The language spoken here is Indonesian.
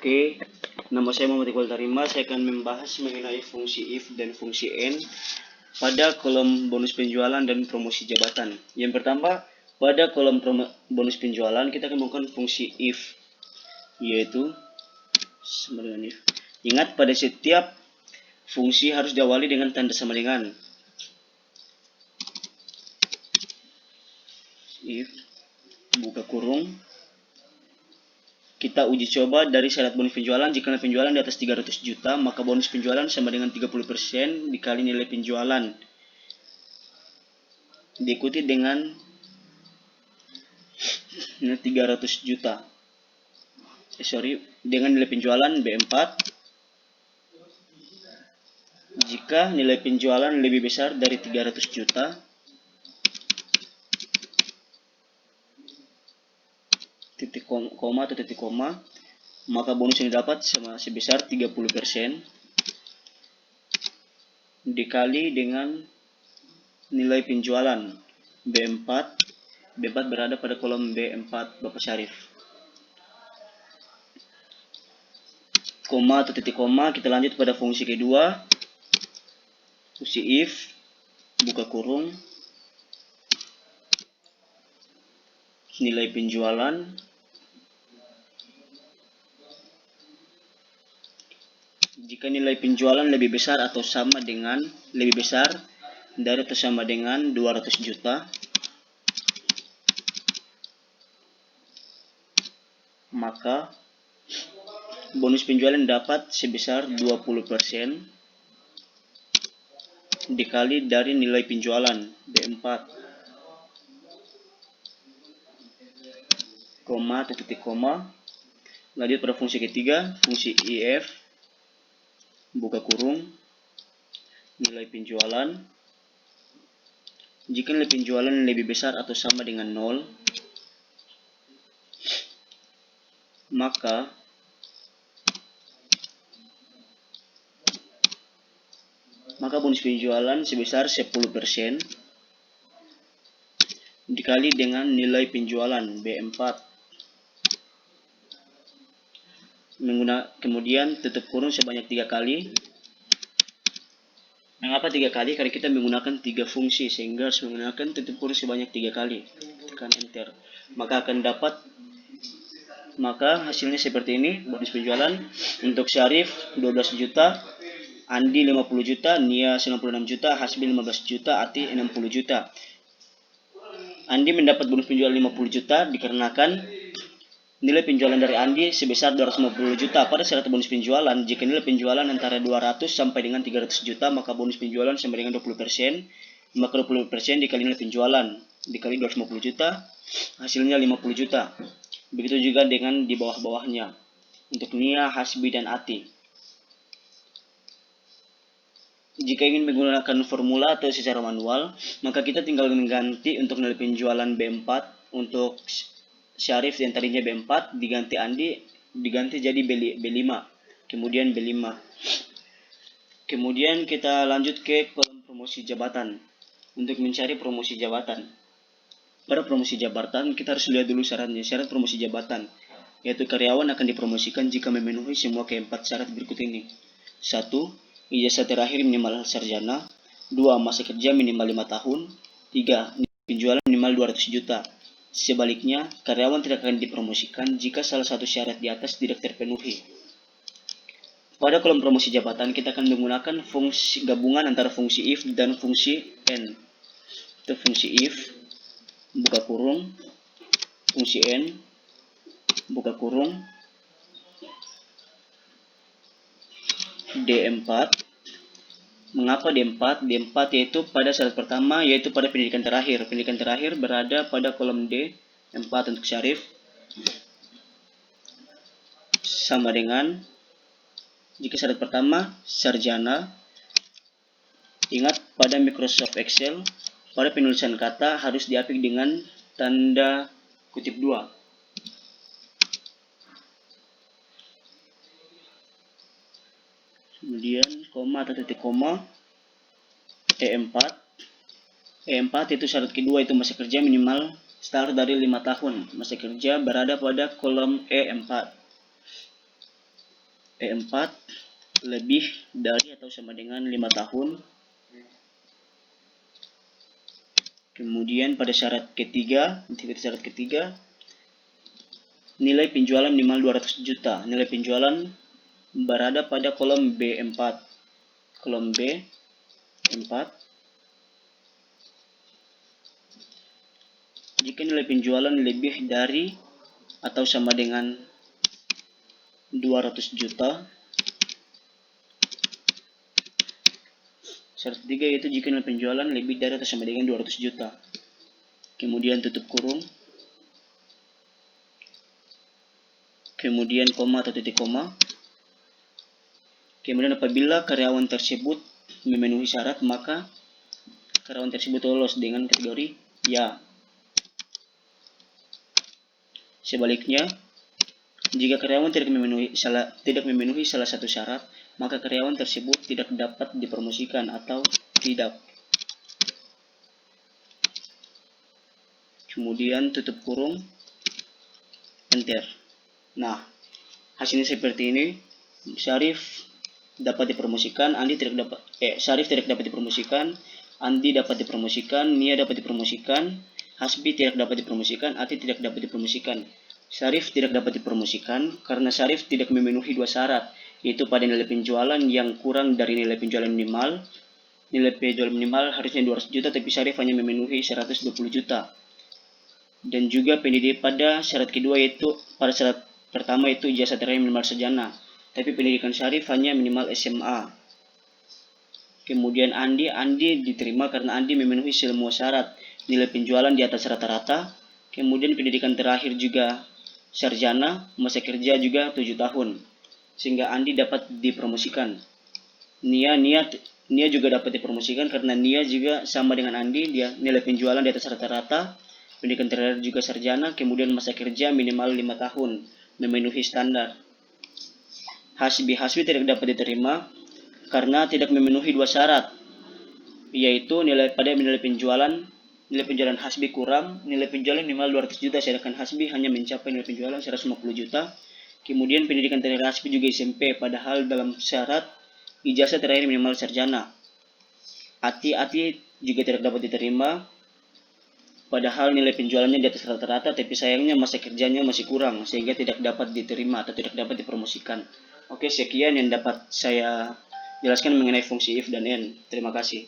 Oke, nama saya Muhammad Iqbal Tarima. Saya akan membahas mengenai fungsi if dan fungsi n pada kolom bonus penjualan dan promosi jabatan. Yang pertama, pada kolom bonus penjualan kita akan menggunakan fungsi if, yaitu sama dengan if. Ingat, pada setiap fungsi harus diawali dengan tanda sama dengan. If buka kurung, kita uji coba dari syarat bonus penjualan. Jika nilai penjualan di atas 300 juta, maka bonus penjualan sama dengan 30% dikali nilai penjualan, diikuti dengan nilai 300 juta. Dengan nilai penjualan B4. Jika nilai penjualan lebih besar dari 300 juta, titik koma atau titik koma, maka bonus yang didapat sebesar 30% dikali dengan nilai penjualan B4. B4 berada pada kolom B4 Bapak Syarif. Koma atau titik koma, kita lanjut pada fungsi kedua. Fungsi if buka kurung, nilai penjualan jika nilai penjualan lebih besar atau sama dengan dari atau sama dengan 200 juta, maka bonus penjualan dapat sebesar 20% dikali dari nilai penjualan B4, koma atau titik koma. Lanjut pada fungsi ketiga, fungsi if buka kurung, nilai penjualan jika nilai penjualan lebih besar atau sama dengan 0, maka bonus penjualan sebesar 10% dikali dengan nilai penjualan B4. Kemudian tutup kurung sebanyak 3 kali. Mengapa 3 kali? Karena kita menggunakan 3 fungsi, sehingga harus menggunakan tutup kurung sebanyak 3 kali. Tekan enter. Maka hasilnya seperti ini. Bonus penjualan untuk Syarif 12 juta, Andi 50 juta, Nia 96 juta, Hasbi 15 juta, Ati 60 juta. Andi mendapat bonus penjualan 50 juta dikarenakan nilai penjualan dari Andi sebesar 250 juta. Pada syarat bonus penjualan, jika nilai penjualan antara 200 sampai dengan 300 juta, maka bonus penjualan sama dengan 20%. Maka 20% dikali nilai penjualan dikali 250 juta, hasilnya 50 juta. Begitu juga dengan di bawah-bawahnya untuk Nia, Hasbi, dan Ati. Jika ingin menggunakan formula atau secara manual, maka kita tinggal mengganti untuk nilai penjualan B4 untuk Syarif yang tadinya B4 diganti Andi, diganti jadi B5, kemudian B5. Kemudian kita lanjut ke kolom promosi jabatan. Untuk mencari promosi jabatan, pada promosi jabatan kita harus lihat dulu syaratnya. Syarat promosi jabatan yaitu karyawan akan dipromosikan jika memenuhi semua keempat syarat berikut ini. 1. Ijazah terakhir minimal sarjana. 2. Masa kerja minimal 5 tahun. 3. Penjualan minimal 200 juta. Sebaliknya, karyawan tidak akan dipromosikan jika salah satu syarat di atas tidak terpenuhi. Pada kolom promosi jabatan, kita akan menggunakan fungsi gabungan antara fungsi if dan fungsi n. Itu fungsi if, buka kurung, fungsi n, buka kurung, D4. Mengapa D4? D4 yaitu pada syarat pertama, yaitu pada pendidikan terakhir. Pendidikan terakhir berada pada kolom D4 untuk Syarif. Sama dengan, jika syarat pertama, sarjana. Ingat, pada Microsoft Excel, pada penulisan kata harus diapik dengan tanda kutip 2. Kemudian koma atau titik koma, E4. E4 itu syarat kedua, itu masa kerja minimal start dari 5 tahun. Masa kerja berada pada kolom E4. E4 lebih dari atau sama dengan 5 tahun. Kemudian pada syarat ketiga, nilai penjualan minimal 200 juta. Nilai penjualan berada pada kolom B4. Kolom B4. Jika nilai penjualan lebih dari atau sama dengan 200 juta. Syarat ketiga yaitu jika nilai penjualan lebih dari atau sama dengan 200 juta. Kemudian tutup kurung. Kemudian koma atau titik koma. Kemudian apabila karyawan tersebut memenuhi syarat, maka karyawan tersebut lolos dengan kategori ya. Sebaliknya, jika karyawan tidak memenuhi salah satu syarat, maka karyawan tersebut tidak dapat dipromosikan atau tidak. Kemudian tutup kurung, enter. Nah, hasilnya seperti ini. Syarif dapat dipromosikan, Syarif tidak dapat dipromosikan, Andi dapat dipromosikan, Nia dapat dipromosikan, Hasbi tidak dapat dipromosikan, Ati tidak dapat dipromosikan. Syarif tidak dapat dipromosikan karena Syarif tidak memenuhi dua syarat, yaitu pada nilai penjualan yang kurang dari nilai penjualan minimal. Nilai penjualan minimal harusnya 200 juta, tapi Syarif hanya memenuhi 120 juta. Dan juga pendidik pada syarat kedua, yaitu pada syarat pertama itu ijazah terakhir minimal sarjana, tapi pendidikan Syarif hanya minimal SMA. Kemudian Andi diterima karena Andi memenuhi semua syarat, nilai penjualan di atas rata-rata. Kemudian pendidikan terakhir juga sarjana, masa kerja juga 7 tahun, sehingga Andi dapat dipromosikan. Nia juga dapat dipromosikan karena Nia juga sama dengan Andi, dia nilai penjualan di atas rata-rata, pendidikan terakhir juga sarjana, kemudian masa kerja minimal 5 tahun, memenuhi standar. Hasbi tidak dapat diterima karena tidak memenuhi dua syarat, yaitu nilai penjualan Hasbi kurang, nilai penjualan minimal 200 juta, sedangkan Hasbi hanya mencapai nilai penjualan 150 juta. Kemudian pendidikan terakhir Hasbi juga SMP, padahal dalam syarat ijazah terakhir minimal sarjana. Ati juga tidak dapat diterima, padahal nilai penjualannya di atas rata-rata, tapi sayangnya masa kerjanya masih kurang, sehingga tidak dapat diterima atau tidak dapat dipromosikan. Oke, sekian yang dapat saya jelaskan mengenai fungsi if dan and. Terima kasih.